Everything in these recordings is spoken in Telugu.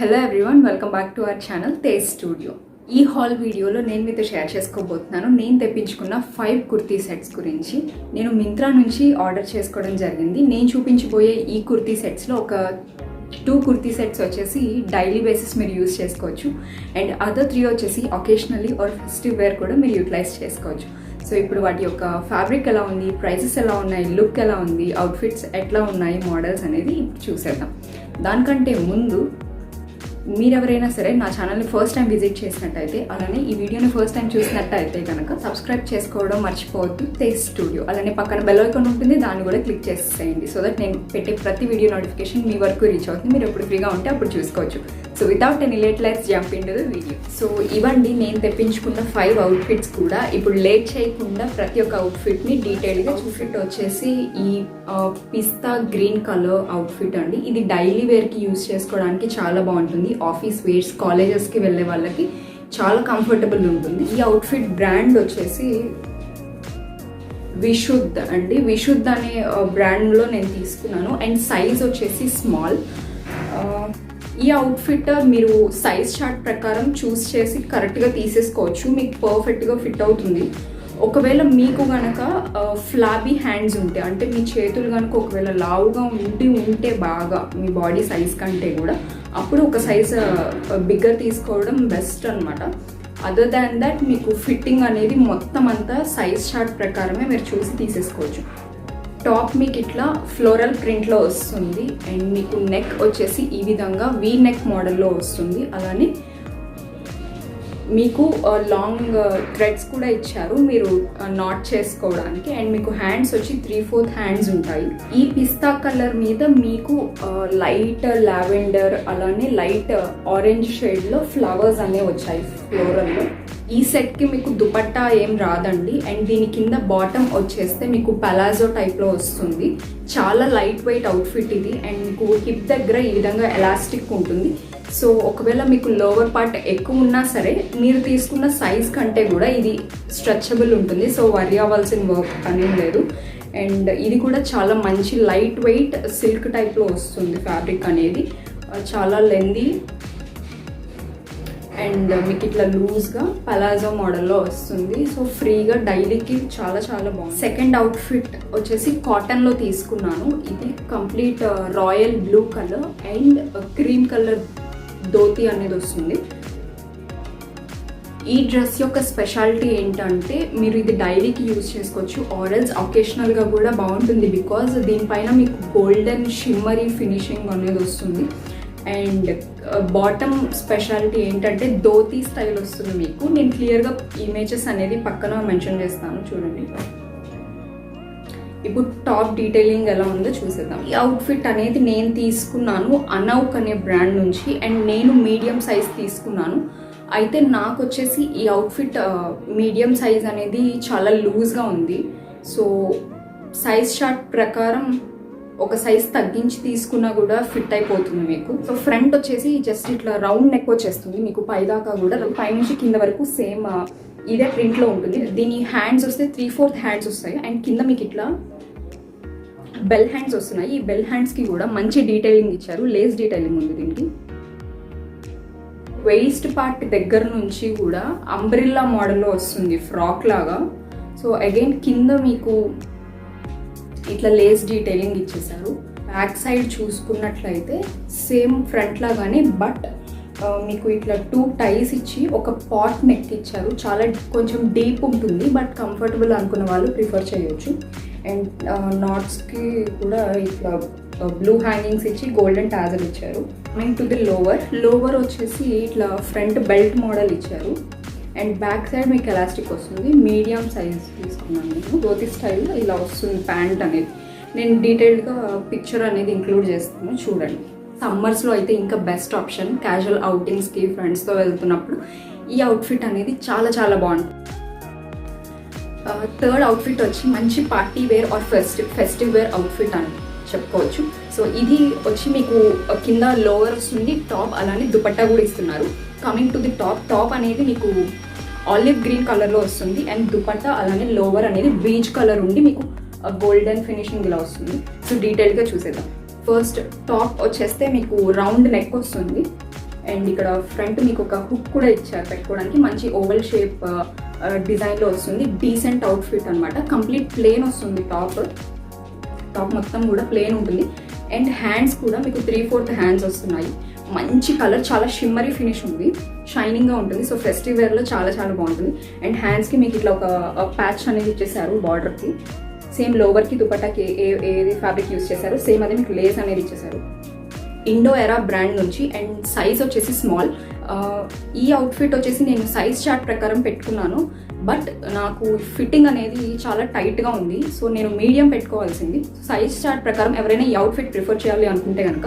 Hello everyone, welcome back to our channel Tej studio. ఈ హాల్ వీడియోలో నేను మీతో షేర్ చేసుకోబోతున్నాను నేను తెప్పించుకున్న 5 కుర్తీ సెట్స్ గురించి. నేను మింత్రా నుంచి ఆర్డర్ చేసుకోవడం జరిగింది. నేను చూపించబోయే ఈ కుర్తీ సెట్స్లో ఒక 2 కుర్తీ సెట్స్ వచ్చేసి డైలీ బేసిస్ మీరు యూజ్ చేసుకోవచ్చు, అండ్ అదర్ 3 వచ్చేసి ఒకేషనలీ ఆర్ ఫెస్టివ్ వేర్ కూడా మీరు యూటిలైజ్ చేసుకోవచ్చు. సో ఇప్పుడు వాటి యొక్క ఫ్యాబ్రిక్ ఎలా ఉంది, ప్రైసెస్ ఎలా ఉన్నాయి, లుక్ ఎలా ఉంది, అవుట్ఫిట్స్ ఎట్లా ఉన్నాయి, మోడల్స్ అనేది ఇప్పుడు చూసేద్దాం. దానికంటే ముందు మీరు ఎవరైనా సరే నా ఛానల్ని ఫస్ట్ టైం విజిట్ చేసినట్టయితే, అలానే ఈ వీడియోని ఫస్ట్ టైం చూసినట్టయితే కనుక సబ్స్క్రైబ్ చేసుకోవడం మర్చిపోవద్దు తేజ్ స్టూడియో. అలానే పక్కన బెల్ ఐకాన్ ఉంటుంది, దాన్ని కూడా క్లిక్ చేసేయండి. సో దట్ నేను పెట్టే ప్రతి వీడియో నోటిఫికేషన్ మీ వరకు రీచ్ అవుతుంది. మీరు ఎప్పుడు ఫ్రీగా ఉంటే అప్పుడు చూసుకోవచ్చు. So without any late, let's jump in to the video. So ఇవ్వండి నేను తెప్పించుకున్న 5 అవుట్ఫిట్స్ కూడా. ఇప్పుడు లేట్ చేయకుండా ప్రతి ఒక్క అవుట్ఫిట్ని డీటెయిల్గా అవుట్ఫిట్ వచ్చేసి ఈ పిస్తా గ్రీన్ కలర్ అవుట్ఫిట్ అండి. ఇది డైలీ వేర్కి యూజ్ చేసుకోవడానికి చాలా బాగుంటుంది. ఆఫీస్ వేర్స్, కాలేజెస్కి వెళ్ళే వాళ్ళకి చాలా కంఫర్టబుల్ ఉంటుంది. ఈ అవుట్ఫిట్ బ్రాండ్ వచ్చేసి విశుద్ధ్ అండి. విశుద్ధ్ అనే బ్రాండ్లో నేను తీసుకున్నాను, అండ్ సైజ్ వచ్చేసి స్మాల్. ఈ అవుట్ఫిట్ మీరు సైజ్ చార్ట్ ప్రకారం చూస్ చేసి కరెక్ట్గా తీసేసుకోవచ్చు, మీకు పర్ఫెక్ట్గా ఫిట్ అవుతుంది. ఒకవేళ మీకు కనుక ఫ్లాబీ హ్యాండ్స్ ఉంటే, అంటే మీ చేతులు కనుక ఒకవేళ లావుగా ఉంటే బాగా మీ బాడీ సైజ్ కంటే కూడా, అప్పుడు ఒక సైజ్ బిగ్గర్ తీసుకోవడం బెస్ట్ అనమాట. అదర్ దాన్ దట్ మీకు ఫిట్టింగ్ అనేది మొత్తం అంతా సైజ్ చార్ట్ ప్రకారమే మీరు చూసి తీసేసుకోవచ్చు. టాప్ మీకు ఇట్లా ఫ్లోరల్ ప్రింట్లో వస్తుంది, అండ్ మీకు నెక్ వచ్చేసి ఈ విధంగా వీ నెక్ మోడల్లో వస్తుంది. అలానే మీకు లాంగ్ థ్రెడ్స్ కూడా ఇచ్చారు మీరు నాట్ చేసుకోవడానికి, అండ్ మీకు హ్యాండ్స్ వచ్చి 3/4 హ్యాండ్స్ ఉంటాయి. ఈ పిస్తా కలర్ మీద మీకు లైట్ లావెండర్ అలానే లైట్ ఆరెంజ్ షేడ్లో ఫ్లవర్స్ అనేవి వచ్చాయి ఫ్లోరల్లో. ఈ సెట్కి మీకు దుపట్టా ఏం రాదండి, అండ్ దీని కింద బాటమ్ వచ్చేస్తే మీకు పలాజో టైప్లో వస్తుంది. చాలా లైట్ వెయిట్ అవుట్ఫిట్ ఇది, అండ్ మీకు హిప్ దగ్గర ఈ విధంగా ఎలాస్టిక్ ఉంటుంది. సో ఒకవేళ మీకు లోవర్ పార్ట్ ఎక్కువ ఉన్నా సరే మీరు తీసుకున్న సైజ్ కంటే కూడా ఇది స్ట్రెచబుల్ ఉంటుంది. సో వరి అవ్వాల్సిన వర్క్ అనేది లేదు. అండ్ ఇది కూడా చాలా మంచి లైట్ వెయిట్ సిల్క్ టైప్లో వస్తుంది. ఫ్యాబ్రిక్ అనేది చాలా లెందీ, అండ్ మీకు ఇట్లా లూజ్గా పలాజో మోడల్లో వస్తుంది. సో ఫ్రీగా డైలీకి చాలా చాలా బాగుంది. సెకండ్ అవుట్ఫిట్ వచ్చేసి కాటన్లో తీసుకున్నాను. ఇది complete royal blue colour and cream colour dhoti అనేది వస్తుంది. ఈ డ్రెస్ యొక్క స్పెషాలిటీ ఏంటంటే మీరు ఇది డైలీకి యూజ్ చేసుకోవచ్చు, ఆరెల్స్ ఒకేషనల్గా కూడా బాగుంటుంది. బికాజ్ దీనిపైన మీకు గోల్డెన్ షిమ్మరీ ఫినిషింగ్ అనేది వస్తుంది. అండ్ బాటమ్ స్పెషాలిటీ ఏంటంటే ధోతి స్టైల్ వస్తుంది మీకు. నేను క్లియర్గా ఇమేజెస్ అనేది పక్కన మెన్షన్ చేస్తాను, చూడండి. ఇప్పుడు టాప్ డీటెయిలింగ్ ఎలా ఉందో చూసేద్దాం. ఈ అవుట్ఫిట్ అనేది నేను తీసుకున్నాను అనౌక్ అనే బ్రాండ్ నుంచి, అండ్ నేను మీడియం సైజ్ తీసుకున్నాను. అయితే నాకు వచ్చేసి ఈ అవుట్ఫిట్ మీడియం సైజ్ అనేది చాలా లూజ్గా ఉంది. సో సైజ్ చార్ట్ ప్రకారం ఒక సైజ్ తగ్గించి తీసుకున్నా కూడా ఫిట్ అయిపోతుంది మీకు. సో ఫ్రంట్ వచ్చేసి జస్ట్ ఇట్లా రౌండ్ నెక్ వచ్చేస్తుంది మీకు, పైదాకా కూడా పైనుంచి కింద వరకు సేమ్ ఇదే ప్రింట్లో ఉంటుంది. దీని హ్యాండ్స్ వస్తే 3/4 హ్యాండ్స్ వస్తాయి, అండ్ కింద మీకు ఇట్లా బెల్ హ్యాండ్స్ వస్తున్నాయి. ఈ బెల్ హ్యాండ్స్కి కూడా మంచి డీటెయిలింగ్ ఇచ్చారు, లేస్ డీటెయిలింగ్ ఉంది దీనికి. వేస్ట్ పార్ట్ దగ్గర నుంచి కూడా అంబ్రిల్లా మోడల్లో వస్తుంది, ఫ్రాక్ లాగా. సో అగైన్ కింద మీకు ఇట్లా లేస్ డీటెయిలింగ్ ఇచ్చేసారు. బ్యాక్ సైడ్ చూసుకున్నట్లయితే సేమ్ ఫ్రంట్ లాగానే, బట్ మీకు ఇట్లా 2 టైస్ ఇచ్చి ఒక పాట్ నెక్ ఇచ్చారు. చాలా కొంచెం డీప్ ఉంటుంది, బట్ కంఫర్టబుల్ అనుకున్న వాళ్ళు ప్రిఫర్ చేయొచ్చు. అండ్ నాట్స్కి కూడా ఇట్లా బ్లూ హ్యాంగింగ్స్ ఇచ్చి గోల్డెన్ టాజల్ ఇచ్చారు. కమింగ్ టు ది లోవర్ వచ్చేసి ఇట్లా ఫ్రంట్ బెల్ట్ మోడల్ ఇచ్చారు, అండ్ బ్యాక్ సైడ్ మీకు ఎలాస్టిక్ వస్తుంది. మీడియం సైజ్ తీసుకున్నాను నేను. ధోతి స్టైల్లో ఇలా వస్తుంది ప్యాంట్ అనేది. నేను డీటెయిల్డ్గా పిక్చర్ అనేది ఇంక్లూడ్ చేస్తాను, చూడండి. సమ్మర్స్లో అయితే ఇంకా బెస్ట్ ఆప్షన్. క్యాజువల్ అవుటింగ్స్కి ఫ్రెండ్స్తో వెళ్తున్నప్పుడు ఈ అవుట్ఫిట్ అనేది చాలా చాలా బాగుంటుంది. థర్డ్ అవుట్ఫిట్ వచ్చి మంచి party wear or festive wear outfit అని చెప్పుకోవచ్చు. సో ఇది వచ్చి మీకు కింద లోవర్ వస్తుంది, టాప్ అలానే దుపట్టా కూడా ఇస్తున్నారు. కమింగ్ టు ది టాప్ అనేది మీకు ఆలివ్ గ్రీన్ కలర్లో వస్తుంది, అండ్ దుపట్టా అలానే లోవర్ అనేది బీచ్ కలర్ ఉండి మీకు గోల్డెన్ ఫినిషింగ్ ఇలా వస్తుంది. సో డీటెయిల్గా చూసేద్దాం. ఫస్ట్ టాప్ వచ్చేస్తే మీకు రౌండ్ నెక్ వస్తుంది, అండ్ ఇక్కడ ఫ్రంట్ మీకు ఒక హుక్ కూడా ఇచ్చారు పెట్టుకోవడానికి. మంచి ఓవల్ షేప్ డిజైన్లో వస్తుంది. డీసెంట్ అవుట్ఫిట్ అనమాట. కంప్లీట్ ప్లేన్ వస్తుంది. టాప్ మొత్తం కూడా ప్లేన్ ఉంటుంది. అండ్ హ్యాండ్స్ కూడా మీకు 3/4 హ్యాండ్స్ వస్తున్నాయి. మంచి కలర్, చాలా షిమ్మరీ ఫినిష్ ఉంది, షైనింగ్గా ఉంటుంది. సో ఫెస్టివ్ వేర్లో చాలా చాలా బాగుంటుంది. అండ్ హ్యాండ్స్కి మీకు ఇట్లా ఒక ప్యాచ్ అనేది ఇచ్చేసారు బార్డర్కి. సేమ్ లోవర్కి దుపట్టాకి ఏది ఫ్యాబ్రిక్ యూస్ చేశారు సేమ్ అదే మీకు లేస్ అనేది ఇచ్చేసారు. ఇండో ఎరా బ్రాండ్ నుంచి. అండ్ సైజ్ వచ్చేసి స్మాల్. ఈ అవుట్ఫిట్ వచ్చేసి నేను సైజ్ చార్ట్ ప్రకారం పెట్టుకున్నాను, బట్ నాకు ఫిట్టింగ్ అనేది చాలా టైట్గా ఉంది. సో నేను మీడియం పెట్టుకోవాల్సింది. సైజ్ చార్ట్ ప్రకారం ఎవరైనా ఈ అవుట్ఫిట్ ప్రిఫర్ చేయాలి అనుకుంటే కనుక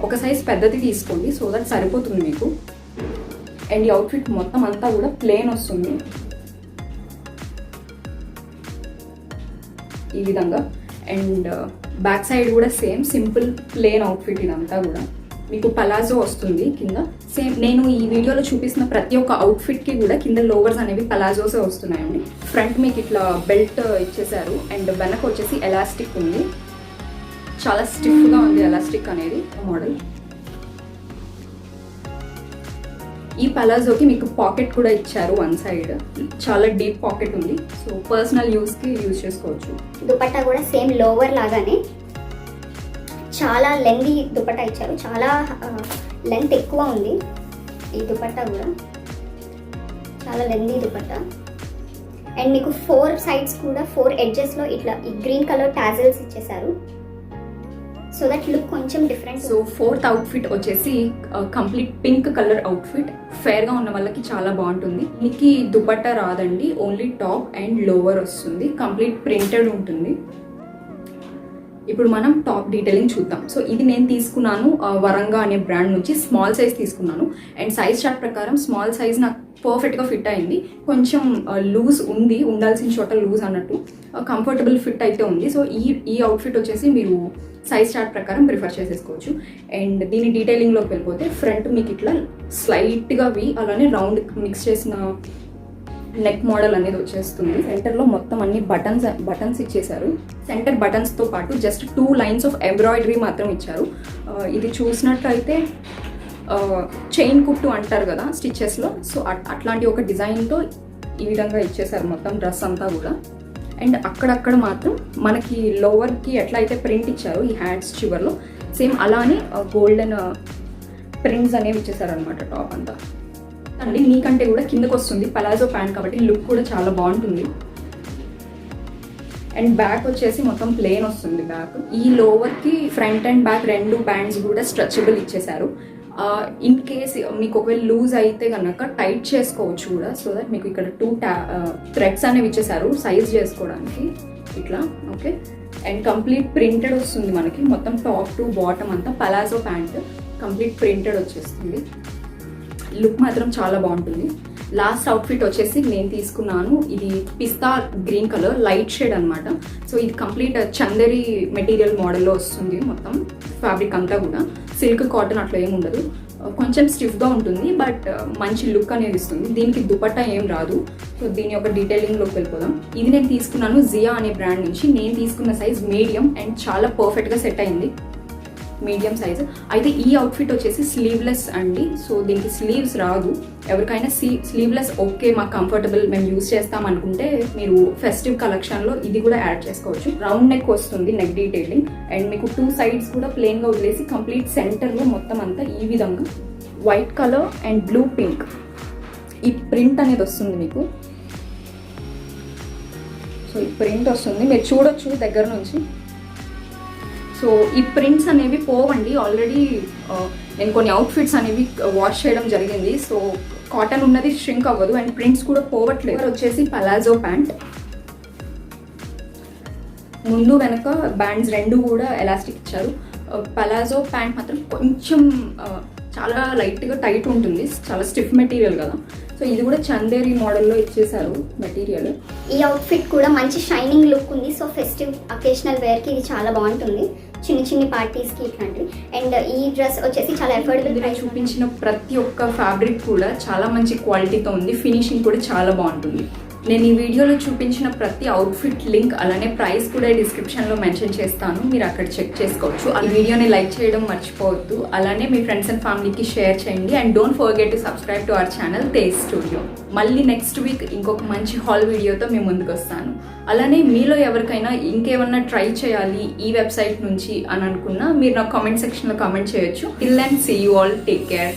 ఒక సైజ్ పెద్దది తీసుకోండి, సో దట్ సరిపోతుంది మీకు. అండ్ ఈ అవుట్ఫిట్ మొత్తం అంతా కూడా ప్లేన్ వస్తుంది ఈ విధంగా. అండ్ బ్యాక్ సైడ్ కూడా సేమ్ సింపుల్ ప్లేన్ అవుట్ఫిట్. ఇదంతా కూడా మీకు పలాజో వస్తుంది కింద. సేమ్ నేను ఈ వీడియోలో చూపిస్తున్న ప్రతి ఒక్క అవుట్ఫిట్కి కూడా కింద లోవర్స్ అనేవి పలాజోసే వస్తున్నాయండి. ఫ్రంట్ మీకు ఇట్లా బెల్ట్ ఇచ్చేసారు. అండ్ వెనక వచ్చేసి ఎలాస్టిక్ ఉంది. చాలా స్టిఫ్గా ఉంది ఎలాస్టిక్ అనేది మోడల్. ఈ పలాజోకి మీకు పాకెట్ కూడా ఇచ్చారు వన్ సైడ్. చాలా డీప్ పాకెట్ ఉంది. సో పర్సనల్ యూస్కి యూజ్ చేసుకోవచ్చు. దుపట్టా కూడా సేమ్ లోవర్ లాగానే చాలా లెంతీ దుపట్టా ఇచ్చారు. చాలా లెంత్ ఎక్కువ ఉంది. ఈ దుపట్టా కూడా చాలా లెంతీ దుపట్టా. అండ్ మీకు 4 సైడ్స్ కూడా 4 ఎడ్జెస్లో ఇట్లా ఈ గ్రీన్ కలర్ టాజిల్స్ ఇచ్చేసారు. సో దట్ లుక్ కొంచెం డిఫరెంట్. సో 4th అవుట్ఫిట్ వచ్చేసి కంప్లీట్ పింక్ కలర్ అవుట్ఫిట్. ఫేర్గా ఉన్న వాళ్ళకి చాలా బాగుంటుంది. మీకు దుపట్టా రాదండి, ఓన్లీ టాప్ అండ్ లోవర్ వస్తుంది. కంప్లీట్ ప్రింటెడ్ ఉంటుంది. ఇప్పుడు మనం టాప్ డీటెయిలింగ్ చూద్దాం. సో ఇది నేను తీసుకున్నాను వరంగా అనే బ్రాండ్ నుంచి. స్మాల్ సైజ్ తీసుకున్నాను. అండ్ సైజ్ చార్ట్ ప్రకారం స్మాల్ సైజ్ నాకు పర్ఫెక్ట్గా ఫిట్ అయింది. కొంచెం లూజ్ ఉంది, ఉండాల్సిన చోట లూజ్ అన్నట్టు. కంఫర్టబుల్ ఫిట్ అయితే ఉంది. సో ఈ అవుట్ఫిట్ వచ్చేసి మీరు సైజ్ చార్ట్ ప్రకారం ప్రిఫర్ చేసేసుకోవచ్చు. అండ్ దీని డీటెయిలింగ్లోకి వెళ్ళిపోతే ఫ్రంట్ మీకు ఇట్లా స్లైట్గా అలానే రౌండ్ మిక్స్ చేసిన నెక్ మోడల్ అనేది వచ్చేస్తుంది. సెంటర్లో మొత్తం అన్ని బటన్స్ ఇచ్చేసారు. సెంటర్ బటన్స్తో పాటు జస్ట్ 2 లైన్స్ ఆఫ్ ఎంబ్రాయిడరీ మాత్రం ఇచ్చారు. ఇది చూసినట్లయితే చైన్ కుట్టు అంటారు కదా స్టిచెస్లో, సో అట్లాంటి ఒక డిజైన్తో ఈ విధంగా ఇచ్చేసారు మొత్తం డ్రెస్ అంతా కూడా. అండ్ అక్కడక్కడ మాత్రం మనకి లోవర్కి ఎట్లా అయితే ప్రింట్ ఇచ్చారు ఈ హ్యాండ్స్ చివర్లో, సేమ్ అలానే గోల్డెన్ ప్రింట్స్ అనేవి ఇచ్చేసారు అనమాట టాప్ అంతా. అండి నీకంటే కూడా కిందకు వస్తుంది, పలాజో ప్యాంట్ కాబట్టి లుక్ కూడా చాలా బాగుంటుంది. అండ్ బ్యాక్ వచ్చేసి మొత్తం ప్లేన్ వస్తుంది బ్యాక్. ఈ లోవర్కి ఫ్రంట్ అండ్ బ్యాక్ 2 బ్యాండ్స్ కూడా స్ట్రెచబుల్ ఇచ్చేసారు. ఇన్ కేస్ మీకు ఒకవేళ లూజ్ అయితే కనుక టైట్ చేసుకోవచ్చు కూడా. సో దట్ మీకు ఇక్కడ 2 థ్రెడ్స్ అనేవి ఇచ్చేసారు సైజ్ చేసుకోవడానికి ఇట్లా. ఓకే. అండ్ కంప్లీట్ ప్రింటెడ్ వస్తుంది మనకి మొత్తం టాప్ టు బాటమ్ అంతా. పలాజో ప్యాంట్ కంప్లీట్ ప్రింటెడ్ వచ్చేస్తుంది. లుక్ మాత్రం చాలా బాగుంటుంది. లాస్ట్ అవుట్ఫిట్ వచ్చేసి నేను తీసుకున్నాను. ఇది పిస్తా గ్రీన్ కలర్ లైట్ షేడ్ అనమాట. సో ఇది కంప్లీట్ చందేరి మెటీరియల్ మోడల్లో వస్తుంది. మొత్తం ఫ్యాబ్రిక్ అంతా కూడా సిల్క్ కాటన్ అట్లా ఏమి ఉండదు. కొంచెం స్టిఫ్గా ఉంటుంది, బట్ మంచి లుక్ అనేది ఇస్తుంది. దీనికి దుపట్టా ఏం రాదు. సో దీని యొక్క డీటెయిలింగ్లోకి వెళ్ళిపోదాం. ఇది నేను తీసుకున్నాను జియా అనే బ్రాండ్ నుంచి. నేను తీసుకున్న సైజ్ మీడియం అండ్ చాలా పర్ఫెక్ట్గా సెట్ అయింది. మీడియం సైజ్ అయితే. ఈ అవుట్ఫిట్ వచ్చేసి స్లీవ్లెస్ అండి. సో దీనికి స్లీవ్స్ రాదు. ఎవరికైనా స్లీవ్లెస్ ఓకే మాకు కంఫర్టబుల్ మేము యూస్ చేస్తాం అనుకుంటే మీరు ఫెస్టివ్ కలెక్షన్లో ఇది కూడా యాడ్ చేసుకోవచ్చు. రౌండ్ నెక్ వస్తుంది నెక్ డీటెయిలింగ్. అండ్ మీకు 2 సైడ్స్ కూడా ప్లెయిన్గా వదిలేసి కంప్లీట్ సెంటర్లో మొత్తం అంతా ఈ విధంగా white colour and blue pink ఈ ప్రింట్ అనేది వస్తుంది మీకు. సో ఈ ప్రింట్ వస్తుంది, మీరు చూడొచ్చు దగ్గర నుంచి. సో ఈ ప్రింట్స్ అనేవి పోవండి. ఆల్రెడీ నేను కొన్ని అవుట్ఫిట్స్ అనేవి వాష్ చేయడం జరిగింది. సో కాటన్ ఉన్నది ష్రింక్ అవ్వదు అండ్ ప్రింట్స్ కూడా పోవట్లేదు. వచ్చేసి పలాజో ప్యాంట్. ముందు వెనక బ్యాండ్స్ 2 కూడా ఎలాస్టిక్ ఇచ్చారు. పలాజో ప్యాంట్ మాత్రం కొంచెం చాలా లైట్గా టైట్ ఉంటుంది, చాలా స్టిఫ్ మెటీరియల్ కదా. సో ఇది కూడా చందేరి మోడల్లో ఇచ్చేసారు మెటీరియల్. ఈ అవుట్ఫిట్ కూడా మంచి షైనింగ్ లుక్ ఉంది. సో ఫెస్టివ్ అకేషనల్ వేర్కి ఇది చాలా బాగుంటుంది, చిన్న పార్టీస్కి ఇట్లాంటివి. అండ్ ఈ డ్రెస్ వచ్చేసి చాలా అఫోర్డబుల్. చూపించిన ప్రతి ఒక్క ఫ్యాబ్రిక్ కూడా చాలా మంచి క్వాలిటీతో ఉంది. ఫినిషింగ్ కూడా చాలా బాగుంటుంది. నేను ఈ వీడియోలో చూపించిన ప్రతి అవుట్ఫిట్ లింక్ అలానే ప్రైస్ కూడా డిస్క్రిప్షన్లో మెన్షన్ చేస్తాను, మీరు అక్కడ చెక్ చేసుకోవచ్చు. ఆ వీడియోని లైక్ చేయడం మర్చిపోవద్దు, అలానే మీ ఫ్రెండ్స్ అండ్ ఫ్యామిలీకి షేర్ చేయండి. And don't forget to subscribe to our channel Tej studio. మళ్ళీ నెక్స్ట్ వీక్ ఇంకొక మంచి హాల్ వీడియోతో మేము ముందుకు వస్తాను. అలానే మీలో ఎవరికైనా ఇంకేమన్నా ట్రై చేయాలి ఈ వెబ్సైట్ నుంచి అని అనుకున్నా మీరు నా కామెంట్ సెక్షన్లో కామెంట్ చేయొచ్చు. Till then see you all, take care.